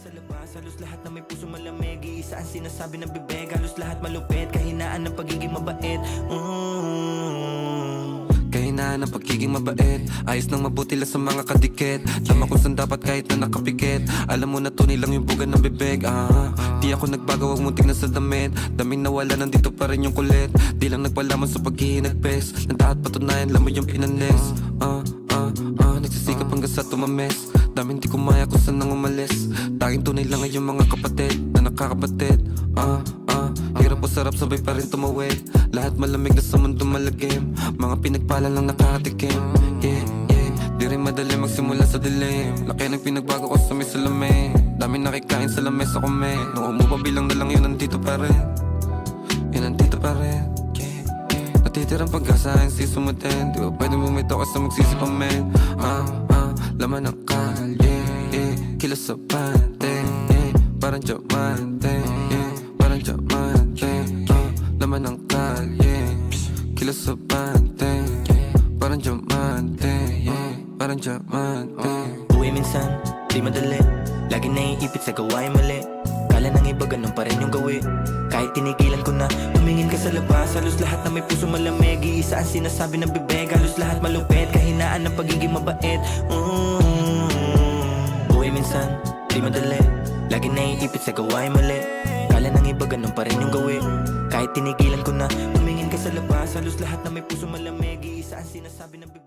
sa labas, halos lahat na may puso malamig. Iisa ang sinasabi na bibig, halos lahat malupit. Kahinaan ng pagiging mabait. Kahinaan ng pagiging mabait, ayos nang mabuti lang sa mga kadikit. Tama kung saan dapat kahit na nakapikit. Alam mo na tunay lang yung bugan ng bibig. Di ako nagbago, wag mong tingnan sa damit. Daming nawala, nandito pa rin yung kulit. Di lang nagpalaman sa paghihinagpes. Nang dapat patunayan, alam mo yung pinanes. Nagsisikap hanggang sa tumames. Daming di kumaya kung saan nang umalis. Tanging tunay lang ay yung mga kapatid na nakakabatid. Hirap o sarap, sabay pa rin tumawid. Lahat malamig na sa mundo malagim. Mga pinagpala lang nakatikim. Di rin madali magsimula sa dilim. Laki ng pinagbago ko sa may salamin. Dami nakikain sa lamesa ko men. Nung umupabilang na lang yun, nandito pa rin. Yun nandito pa rin. Natitirang pag-asa ang sisumutin. Di ba pwede bumito ka sa magsisi pa men. Laman ng kalye, kilos sa pante, parang diamante, parang diamante. Laman ng kalye, kilos sa pante, parang diamante, parang diamante. Buhay minsan, di madali. Lagi naiipit sa gawain mali. Kala ng iba ganun pa rin yung gawi. Kahit tinigilan ko na, tumingin ka sa labas. Halos lahat na may puso malamig. Iisa ang sinasabi ng bibig, halos lahat malupit. Kahinaan ng pagiging mabait. Buhay minsan, di madali. Lagi naiipit sa gawain mali. Kala ng iba ganun pa rin yung gawi. Kahit tinigilan ko na, tumingin ka sa labas. Halos lahat na may puso malamig. Iisa ang sinasabi ng bibig.